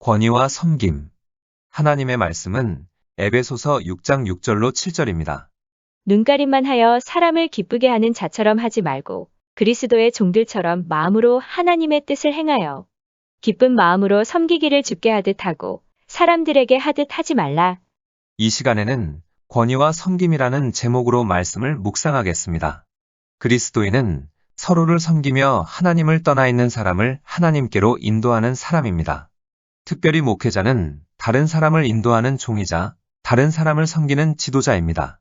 권위와 섬김. 하나님의 말씀은 에베소서 6장 6절로 7절입니다. 눈가림만 하여 사람을 기쁘게 하는 자처럼 하지 말고 그리스도의 종들처럼 마음으로 하나님의 뜻을 행하여 기쁜 마음으로 섬기기를 주께 하듯 하고 사람들에게 하듯 하지 말라. 이 시간에는 권위와 섬김이라는 제목으로 말씀을 묵상하겠습니다. 그리스도인은 서로를 섬기며 하나님을 떠나 있는 사람을 하나님께로 인도하는 사람입니다. 특별히 목회자는 다른 사람을 인도하는 종이자 다른 사람을 섬기는 지도자입니다.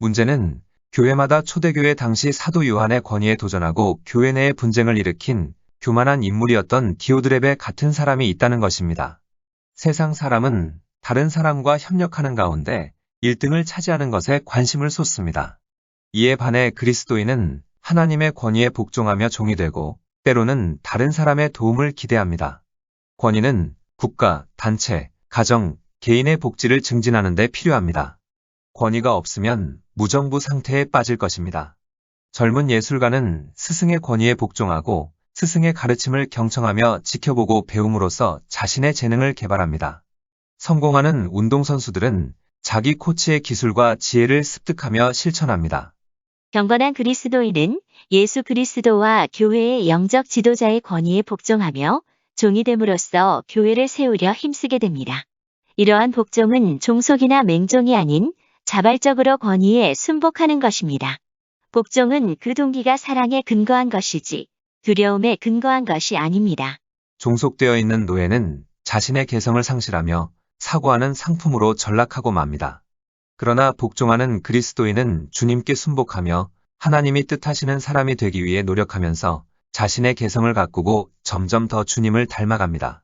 문제는 교회마다 초대교회 당시 사도 요한의 권위에 도전하고 교회 내에 분쟁을 일으킨 교만한 인물이었던 디오드렙의 같은 사람이 있다는 것입니다. 세상 사람은 다른 사람과 협력하는 가운데 1등을 차지하는 것에 관심을 쏟습니다. 이에 반해 그리스도인은 하나님의 권위에 복종하며 종이 되고 때로는 다른 사람의 도움을 기대합니다. 권위는 국가, 단체, 가정, 개인의 복지를 증진하는 데 필요합니다. 권위가 없으면 무정부 상태에 빠질 것입니다. 젊은 예술가는 스승의 권위에 복종하고 스승의 가르침을 경청하며 지켜보고 배움으로써 자신의 재능을 개발합니다. 성공하는 운동선수들은 자기 코치의 기술과 지혜를 습득하며 실천합니다. 경건한 그리스도인은 예수 그리스도와 교회의 영적 지도자의 권위에 복종하며 종이 됨으로써 교회를 세우려 힘쓰게 됩니다. 이러한 복종은 종속이나 맹종이 아닌 자발적으로 권위에 순복하는 것입니다. 복종은 그 동기가 사랑에 근거한 것이지 두려움에 근거한 것이 아닙니다. 종속되어 있는 노예는 자신의 개성을 상실하며 사고하는 상품으로 전락하고 맙니다. 그러나 복종하는 그리스도인은 주님께 순복하며 하나님이 뜻하시는 사람이 되기 위해 노력하면서 자신의 개성을 가꾸고 점점 더 주님을 닮아갑니다.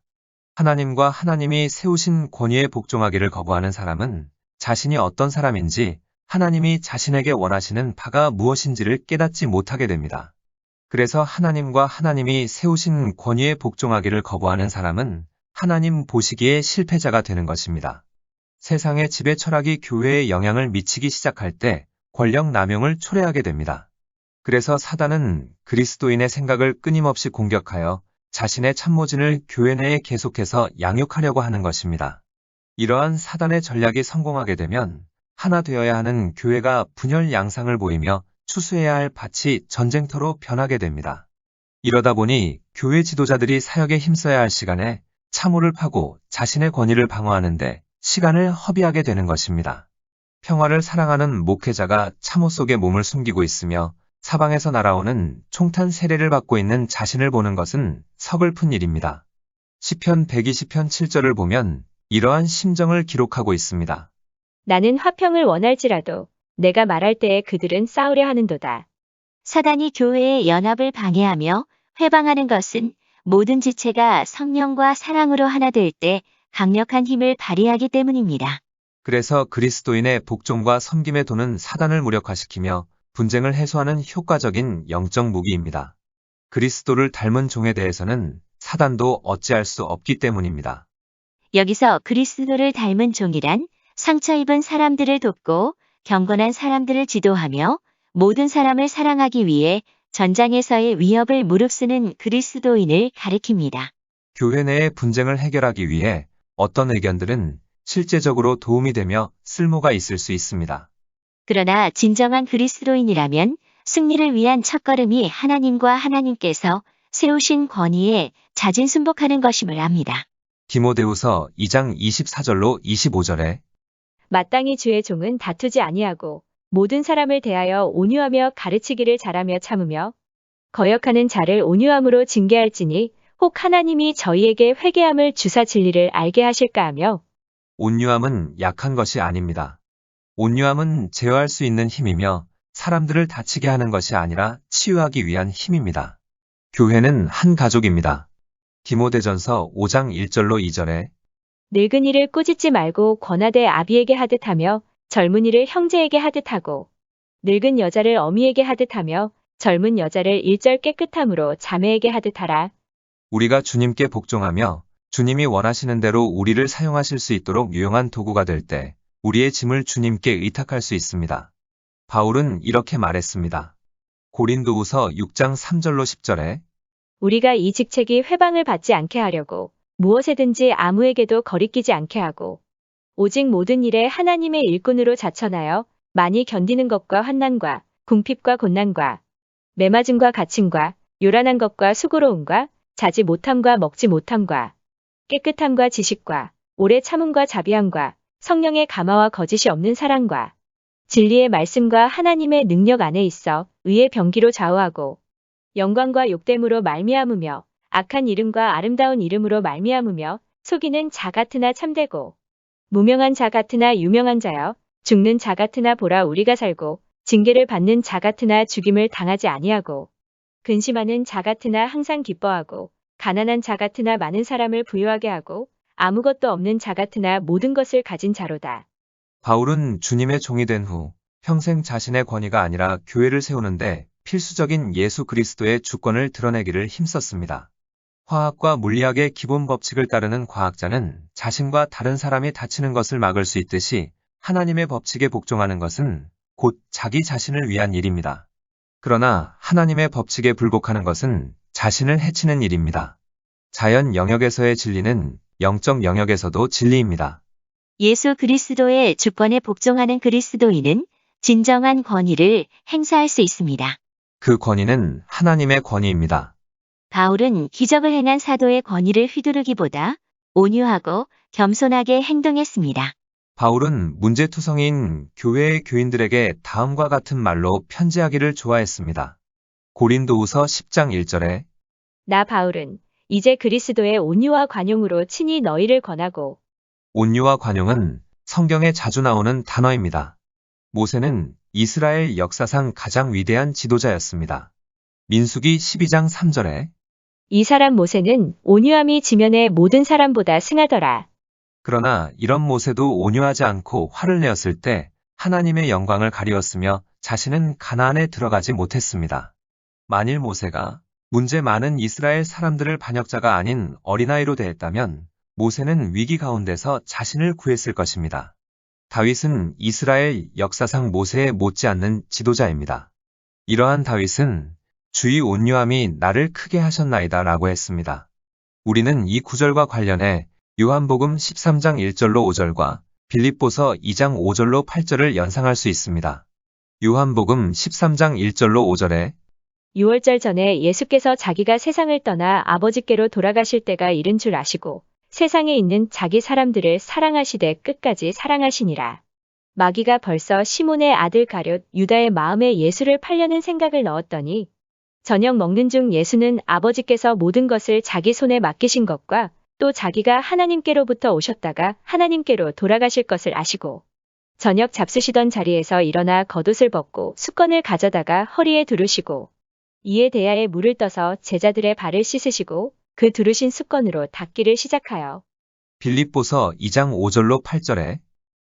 하나님과 하나님이 세우신 권위에 복종하기를 거부하는 사람은 자신이 어떤 사람인지 하나님이 자신에게 원하시는 바가 무엇인지를 깨닫지 못하게 됩니다. 그래서 하나님과 하나님이 세우신 권위에 복종하기를 거부하는 사람은 하나님 보시기에 실패자가 되는 것입니다. 세상의 지배 철학이 교회에 영향을 미치기 시작할 때 권력 남용을 초래하게 됩니다. 그래서 사단은 그리스도인의 생각을 끊임없이 공격하여 자신의 참모진을 교회 내에 계속해서 양육하려고 하는 것입니다. 이러한 사단의 전략이 성공하게 되면 하나 되어야 하는 교회가 분열 양상을 보이며 추수해야 할 밭이 전쟁터로 변하게 됩니다. 이러다 보니 교회 지도자들이 사역에 힘써야 할 시간에 참호를 파고 자신의 권위를 방어하는데 시간을 허비하게 되는 것입니다. 평화를 사랑하는 목회자가 참호 속에 몸을 숨기고 있으며 사방에서 날아오는 총탄 세례를 받고 있는 자신을 보는 것은 서글픈 일입니다. 시편 120편 7절을 보면 이러한 심정을 기록하고 있습니다. 나는 화평을 원할지라도 내가 말할 때에 그들은 싸우려 하는도다. 사단이 교회의 연합을 방해하며 회방하는 것은 모든 지체가 성령과 사랑으로 하나 될 때 강력한 힘을 발휘하기 때문입니다. 그래서 그리스도인의 복종과 섬김에 도는 사단을 무력화시키며 분쟁을 해소하는 효과적인 영적 무기입니다. 그리스도를 닮은 종에 대해서는 사단도 어찌할 수 없기 때문입니다. 여기서 그리스도를 닮은 종이란 상처 입은 사람들을 돕고 경건한 사람들을 지도하며 모든 사람을 사랑하기 위해 전장에서의 위협을 무릅쓰는 그리스도인을 가리킵니다. 교회 내의 분쟁을 해결하기 위해 어떤 의견들은 실제적으로 도움이 되며 쓸모가 있을 수 있습니다. 그러나 진정한 그리스도인이라면 승리를 위한 첫걸음이 하나님과 하나님께서 세우신 권위에 자진 순복하는 것임을 압니다. 디모데후서 2장 24절로 25절에 마땅히 주의 종은 다투지 아니하고 모든 사람을 대하여 온유하며 가르치기를 잘하며 참으며 거역하는 자를 온유함으로 징계할지니 혹 하나님이 저희에게 회개함을 주사 진리를 알게 하실까 하며 온유함은 약한 것이 아닙니다. 온유함은 제어할 수 있는 힘이며 사람들을 다치게 하는 것이 아니라 치유하기 위한 힘입니다. 교회는 한 가족입니다. 디모데전서 5장 1절로 2절에 늙은이를 꾸짖지 말고 권하되 아비에게 하듯 하며 젊은이를 형제에게 하듯 하고 늙은 여자를 어미에게 하듯 하며 젊은 여자를 일절 깨끗함으로 자매에게 하듯 하라. 우리가 주님께 복종하며 주님이 원하시는 대로 우리를 사용하실 수 있도록 유용한 도구가 될 때 우리의 짐을 주님께 의탁할 수 있습니다. 바울은 이렇게 말했습니다. 고린도후서 6장 3절로 10절에 우리가 이 직책이 회방을 받지 않게 하려고 무엇에든지 아무에게도 거리끼지 않게 하고 오직 모든 일에 하나님의 일꾼으로 자천하여 많이 견디는 것과 환난과 궁핍과 곤난과 매맞음과 갇힘과 요란한 것과 수고로움과 자지 못함과 먹지 못함과 깨끗함과 지식과 오래 참음과 자비함과 성령의 감화와 거짓이 없는 사랑과 진리의 말씀과 하나님의 능력 안에 있어 의의 병기로 좌우하고 영광과 욕됨으로 말미암으며 악한 이름과 아름다운 이름으로 말미암으며 속이는 자 같으나 참되고 무명한 자 같으나 유명한 자여 죽는 자 같으나 보라 우리가 살고 징계를 받는 자 같으나 죽임을 당하지 아니하고 근심하는 자 같으나 항상 기뻐하고 가난한 자 같으나 많은 사람을 부유하게 하고 아무것도 없는 자 같으나 모든 것을 가진 자로다. 바울은 주님의 종이 된 후 평생 자신의 권위가 아니라 교회를 세우는데 필수적인 예수 그리스도의 주권을 드러내기를 힘썼습니다. 화학과 물리학의 기본 법칙을 따르는 과학자는 자신과 다른 사람이 다치는 것을 막을 수 있듯이 하나님의 법칙에 복종하는 것은 곧 자기 자신을 위한 일입니다. 그러나 하나님의 법칙에 불복하는 것은 자신을 해치는 일입니다. 자연 영역에서의 진리는 영적 영역에서도 진리입니다. 예수 그리스도의 주권에 복종하는 그리스도인은 진정한 권위를 행사할 수 있습니다. 그 권위는 하나님의 권위입니다. 바울은 기적을 행한 사도의 권위를 휘두르기보다 온유하고 겸손하게 행동했습니다. 바울은 문제투성이인 교회의 교인들에게 다음과 같은 말로 편지하기를 좋아했습니다. 고린도후서 10장 1절에 나 바울은 이제 그리스도의 온유와 관용으로 친히 너희를 권하고 온유와 관용은 성경에 자주 나오는 단어입니다. 모세는 이스라엘 역사상 가장 위대한 지도자였습니다. 민수기 12장 3절에 이 사람 모세는 온유함이 지면의 모든 사람보다 승하더라. 그러나 이런 모세도 온유하지 않고 화를 내었을 때 하나님의 영광을 가리웠으며 자신은 가나안에 들어가지 못했습니다. 만일 모세가 문제 많은 이스라엘 사람들을 반역자가 아닌 어린아이로 대했다면 모세는 위기 가운데서 자신을 구했을 것입니다. 다윗은 이스라엘 역사상 모세에 못지않는 지도자입니다. 이러한 다윗은 주의 온유함이 나를 크게 하셨나이다 라고 했습니다. 우리는 이 구절과 관련해 요한복음 13장 1절로 5절과 빌립보서 2장 5절로 8절을 연상할 수 있습니다. 요한복음 13장 1절로 5절에 6월절 전에 예수께서 자기가 세상을 떠나 아버지께로 돌아가실 때가 이른 줄 아시고 세상에 있는 자기 사람들을 사랑하시되 끝까지 사랑하시니라. 마귀가 벌써 시몬의 아들 가룟 유다의 마음에 예수를 팔려는 생각을 넣었더니 저녁 먹는 중 예수는 아버지께서 모든 것을 자기 손에 맡기신 것과 또 자기가 하나님께로부터 오셨다가 하나님께로 돌아가실 것을 아시고 저녁 잡수시던 자리에서 일어나 겉옷을 벗고 수건을 가져다가 허리에 두르시고 이에 대야에 물을 떠서 제자들의 발을 씻으시고 그 두르신 수건으로 닦기를 시작하여 빌립보서 2장 5절로 8절에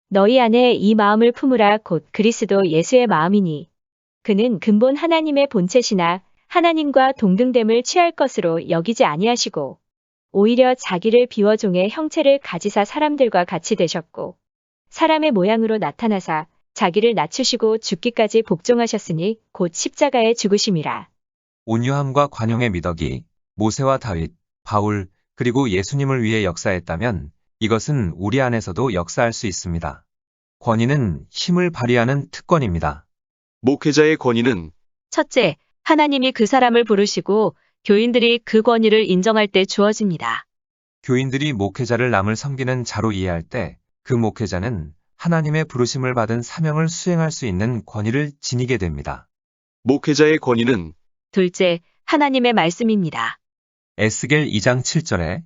너희 안에 이 마음을 품으라 곧 그리스도 예수의 마음이니 그는 근본 하나님의 본체시나 하나님과 동등됨을 취할 것으로 여기지 아니하시고 오히려 자기를 비워 종의 형체를 가지사 사람들과 같이 되셨고 사람의 모양으로 나타나사 자기를 낮추시고 죽기까지 복종하셨으니 곧 십자가에 죽으심이라. 온유함과 관용의 미덕이 모세와 다윗, 바울, 그리고 예수님을 위해 역사했다면 이것은 우리 안에서도 역사할 수 있습니다. 권위는 힘을 발휘하는 특권입니다. 목회자의 권위는 첫째, 하나님이 그 사람을 부르시고 교인들이 그 권위를 인정할 때 주어집니다. 교인들이 목회자를 남을 섬기는 자로 이해할 때 그 목회자는 하나님의 부르심을 받은 사명을 수행할 수 있는 권위를 지니게 됩니다. 목회자의 권위는 둘째, 하나님의 말씀입니다. 에스겔 2장 7절에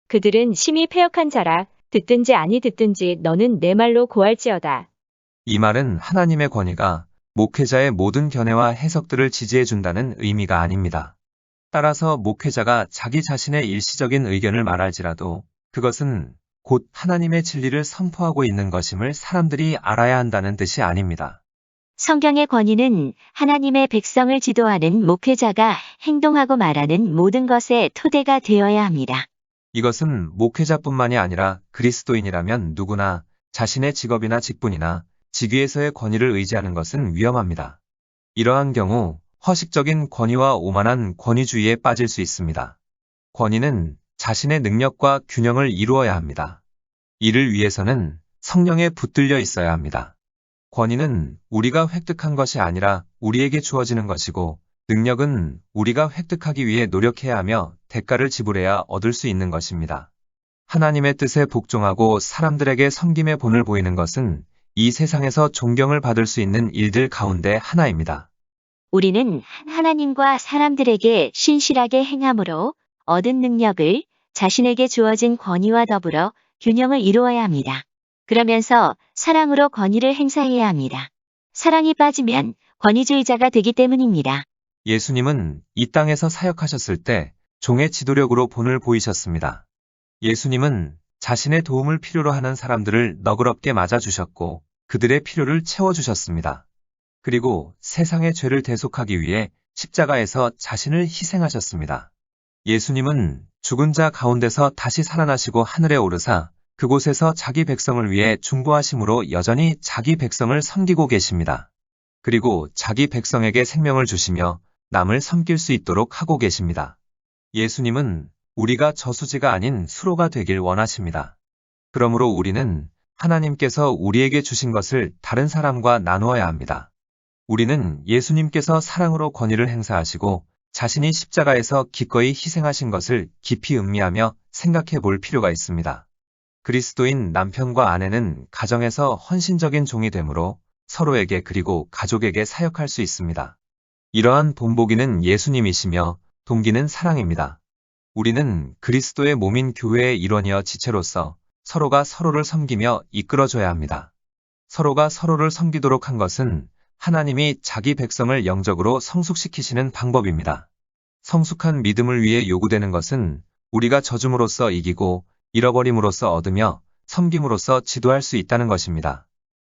그들은 심히 패역한 자라 듣든지 아니 듣든지 너는 내 말로 고할지어다. 이 말은 하나님의 권위가 목회자의 모든 견해와 해석들을 지지해준다는 의미가 아닙니다. 따라서 목회자가 자기 자신의 일시적인 의견을 말할지라도 그것은 곧 하나님의 진리를 선포하고 있는 것임을 사람들이 알아야 한다는 뜻이 아닙니다. 성경의 권위는 하나님의 백성을 지도하는 목회자가 행동하고 말하는 모든 것의 토대가 되어야 합니다. 이것은 목회자뿐만이 아니라 그리스도인이라면 누구나 자신의 직업이나 직분이나 직위에서의 권위를 의지하는 것은 위험합니다. 이러한 경우 허식적인 권위와 오만한 권위주의에 빠질 수 있습니다. 권위는 자신의 능력과 균형을 이루어야 합니다. 이를 위해서는 성령에 붙들려 있어야 합니다. 권위는 우리가 획득한 것이 아니라 우리에게 주어지는 것이고, 능력은 우리가 획득하기 위해 노력해야 하며 대가를 지불해야 얻을 수 있는 것입니다. 하나님의 뜻에 복종하고 사람들에게 섬김의 본을 보이는 것은 이 세상에서 존경을 받을 수 있는 일들 가운데 하나입니다. 우리는 하나님과 사람들에게 신실하게 행함으로 얻은 능력을 자신에게 주어진 권위와 더불어 균형을 이루어야 합니다. 그러면서 사랑으로 권위를 행사해야 합니다. 사랑이 빠지면 권위주의자가 되기 때문입니다. 예수님은 이 땅에서 사역하셨을 때 종의 지도력으로 본을 보이셨습니다. 예수님은 자신의 도움을 필요로 하는 사람들을 너그럽게 맞아주셨고 그들의 필요를 채워주셨습니다. 그리고 세상의 죄를 대속하기 위해 십자가에서 자신을 희생하셨습니다. 예수님은 죽은 자 가운데서 다시 살아나시고 하늘에 오르사 그곳에서 자기 백성을 위해 중보하심으로 여전히 자기 백성을 섬기고 계십니다. 그리고 자기 백성에게 생명을 주시며 남을 섬길 수 있도록 하고 계십니다. 예수님은 우리가 저수지가 아닌 수로가 되길 원하십니다. 그러므로 우리는 하나님께서 우리에게 주신 것을 다른 사람과 나누어야 합니다. 우리는 예수님께서 사랑으로 권위를 행사하시고 자신이 십자가에서 기꺼이 희생하신 것을 깊이 음미하며 생각해 볼 필요가 있습니다. 그리스도인 남편과 아내는 가정에서 헌신적인 종이 되므로 서로에게 그리고 가족에게 사역할 수 있습니다. 이러한 본보기는 예수님이시며 동기는 사랑입니다. 우리는 그리스도의 몸인 교회의 일원이어 지체로서 서로가 서로를 섬기며 이끌어줘야 합니다. 서로가 서로를 섬기도록 한 것은 하나님이 자기 백성을 영적으로 성숙시키시는 방법입니다. 성숙한 믿음을 위해 요구되는 것은 우리가 져줌으로써 이기고 잃어버림으로써 얻으며 섬김으로써 지도할 수 있다는 것입니다.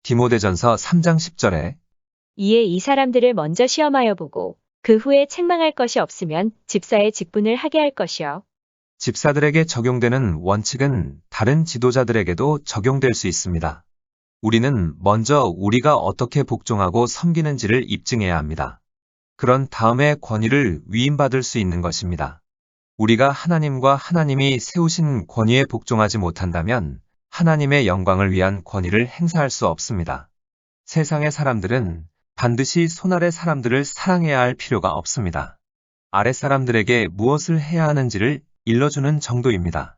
디모데전서 3장 10절에 이에 이 사람들을 먼저 시험하여 보고 그 후에 책망할 것이 없으면 집사의 직분을 하게 할 것이요. 집사들에게 적용되는 원칙은 다른 지도자들에게도 적용될 수 있습니다. 우리는 먼저 우리가 어떻게 복종하고 섬기는지를 입증해야 합니다. 그런 다음에 권위를 위임받을 수 있는 것입니다. 우리가 하나님과 하나님이 세우신 권위에 복종하지 못한다면 하나님의 영광을 위한 권위를 행사할 수 없습니다. 세상의 사람들은 반드시 손아래 사람들을 사랑해야 할 필요가 없습니다. 아랫사람들에게 무엇을 해야 하는지를 일러주는 정도입니다.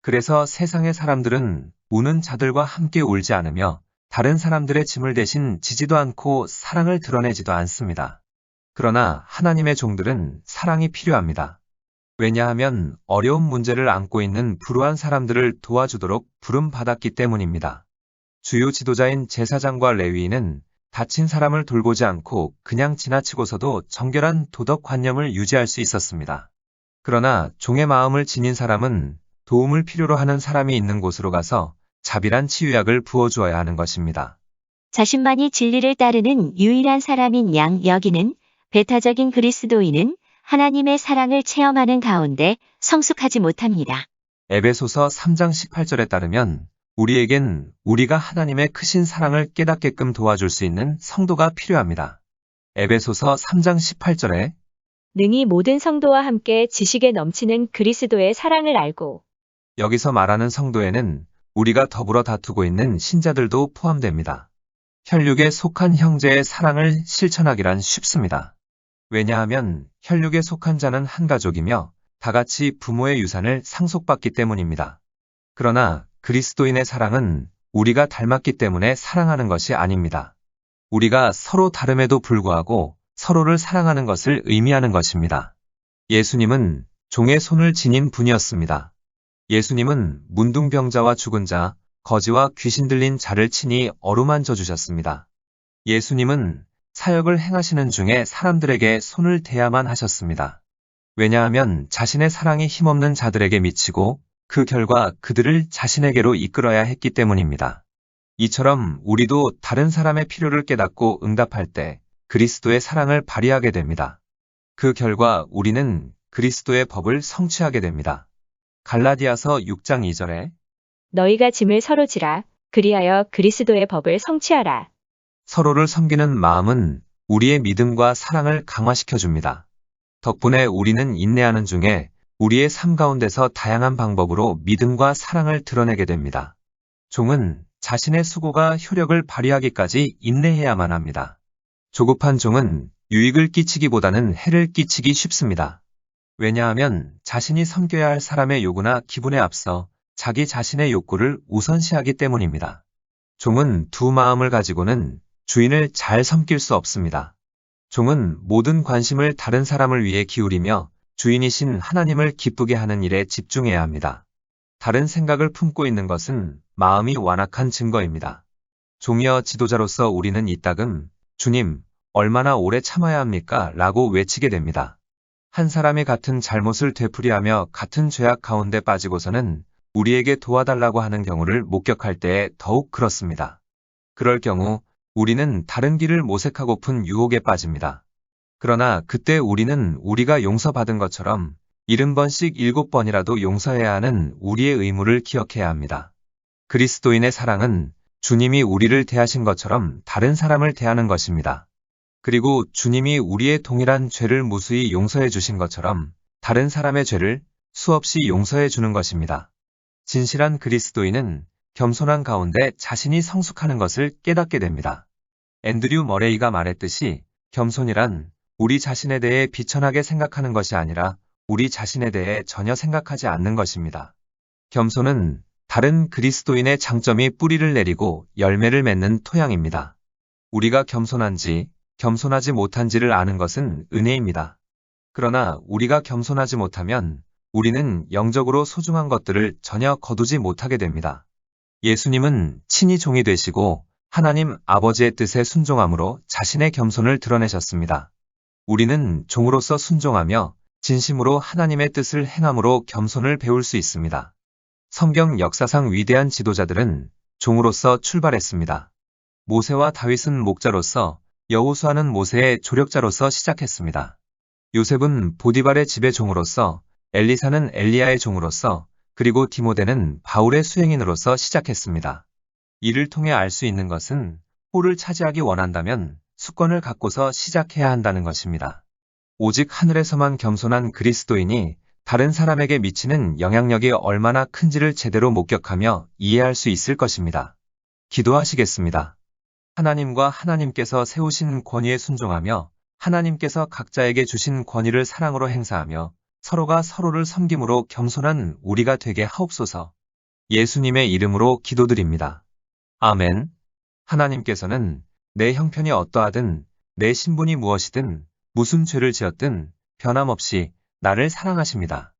그래서 세상의 사람들은 우는 자들과 함께 울지 않으며 다른 사람들의 짐을 대신 지지도 않고 사랑을 드러내지도 않습니다. 그러나 하나님의 종들은 사랑이 필요합니다. 왜냐하면 어려운 문제를 안고 있는 불우한 사람들을 도와주도록 부름받았기 때문입니다. 주요 지도자인 제사장과 레위인은 다친 사람을 돌보지 않고 그냥 지나치고서도 정결한 도덕관념을 유지할 수 있었습니다. 그러나 종의 마음을 지닌 사람은 도움을 필요로 하는 사람이 있는 곳으로 가서 자비란 치유약을 부어주어야 하는 것입니다. 자신만이 진리를 따르는 유일한 사람인 양 여기는 배타적인 그리스도인은 하나님의 사랑을 체험하는 가운데 성숙하지 못합니다. 에베소서 3장 18절에 따르면 우리에겐 우리가 하나님의 크신 사랑을 깨닫게끔 도와줄 수 있는 성도가 필요합니다. 에베소서 3장 18절에 능히 모든 성도와 함께 지식에 넘치는 그리스도의 사랑을 알고 여기서 말하는 성도에는 우리가 더불어 다투고 있는 신자들도 포함됩니다. 혈육에 속한 형제의 사랑을 실천하기란 쉽습니다. 왜냐하면 혈육에 속한 자는 한 가족이며 다같이 부모의 유산을 상속받기 때문입니다. 그러나 그리스도인의 사랑은 우리가 닮았기 때문에 사랑하는 것이 아닙니다. 우리가 서로 다름에도 불구하고 서로를 사랑하는 것을 의미하는 것입니다. 예수님은 종의 손을 지닌 분이었습니다. 예수님은 문둥병자와 죽은 자, 거지와 귀신 들린 자를 친히 어루만져 주셨습니다. 예수님은 사역을 행하시는 중에 사람들에게 손을 대야만 하셨습니다. 왜냐하면 자신의 사랑이 힘없는 자들에게 미치고 그 결과 그들을 자신에게로 이끌어야 했기 때문입니다. 이처럼 우리도 다른 사람의 필요를 깨닫고 응답할 때 그리스도의 사랑을 발휘하게 됩니다. 그 결과 우리는 그리스도의 법을 성취하게 됩니다. 갈라디아서 6장 2절에 너희가 짐을 서로 지라 그리하여 그리스도의 법을 성취하라. 서로를 섬기는 마음은 우리의 믿음과 사랑을 강화시켜 줍니다. 덕분에 우리는 인내하는 중에 우리의 삶 가운데서 다양한 방법으로 믿음과 사랑을 드러내게 됩니다. 종은 자신의 수고가 효력을 발휘하기까지 인내해야만 합니다. 조급한 종은 유익을 끼치기보다는 해를 끼치기 쉽습니다. 왜냐하면 자신이 섬겨야 할 사람의 요구나 기분에 앞서 자기 자신의 욕구를 우선시하기 때문입니다. 종은 두 마음을 가지고는 주인을 잘 섬길 수 없습니다. 종은 모든 관심을 다른 사람을 위해 기울이며 주인이신 하나님을 기쁘게 하는 일에 집중해야 합니다. 다른 생각을 품고 있는 것은 마음이 완악한 증거입니다. 종이여 지도자로서 우리는 이따금 주님, 얼마나 오래 참아야 합니까? 라고 외치게 됩니다. 한 사람이 같은 잘못을 되풀이하며 같은 죄악 가운데 빠지고서는 우리에게 도와달라고 하는 경우를 목격할 때에 더욱 그렇습니다. 그럴 경우 우리는 다른 길을 모색하고픈 유혹에 빠집니다. 그러나 그때 우리는 우리가 용서받은 것처럼 70번씩 7번이라도 용서해야 하는 우리의 의무를 기억해야 합니다. 그리스도인의 사랑은 주님이 우리를 대하신 것처럼 다른 사람을 대하는 것입니다. 그리고 주님이 우리의 동일한 죄를 무수히 용서해 주신 것처럼 다른 사람의 죄를 수없이 용서해 주는 것입니다. 진실한 그리스도인은 겸손한 가운데 자신이 성숙하는 것을 깨닫게 됩니다. 앤드류 머레이가 말했듯이 겸손이란 우리 자신에 대해 비천하게 생각하는 것이 아니라 우리 자신에 대해 전혀 생각하지 않는 것입니다. 겸손은 다른 그리스도인의 장점이 뿌리를 내리고 열매를 맺는 토양입니다. 우리가 겸손한지 겸손하지 못한지를 아는 것은 은혜입니다. 그러나 우리가 겸손하지 못하면 우리는 영적으로 소중한 것들을 전혀 거두지 못하게 됩니다. 예수님은 친히 종이 되시고 하나님 아버지의 뜻에 순종함으로 자신의 겸손을 드러내셨습니다. 우리는 종으로서 순종하며 진심으로 하나님의 뜻을 행함으로 겸손을 배울 수 있습니다. 성경 역사상 위대한 지도자들은 종으로서 출발했습니다. 모세와 다윗은 목자로서, 여호수아는 모세의 조력자로서 시작했습니다. 요셉은 보디발의 집의 종으로서, 엘리사는 엘리야의 종으로서, 그리고 디모데는 바울의 수행인으로서 시작했습니다. 이를 통해 알 수 있는 것은 호를 차지하기 원한다면 수권을 갖고서 시작해야 한다는 것입니다. 오직 하늘에서만 겸손한 그리스도인이 다른 사람에게 미치는 영향력이 얼마나 큰지를 제대로 목격하며 이해할 수 있을 것입니다. 기도하시겠습니다. 하나님과 하나님께서 세우신 권위에 순종하며 하나님께서 각자에게 주신 권위를 사랑으로 행사하며 서로가 서로를 섬김으로 겸손한 우리가 되게 하옵소서. 예수님의 이름으로 기도드립니다. 아멘. 하나님께서는 내 형편이 어떠하든 내 신분이 무엇이든 무슨 죄를 지었든 변함없이 나를 사랑하십니다.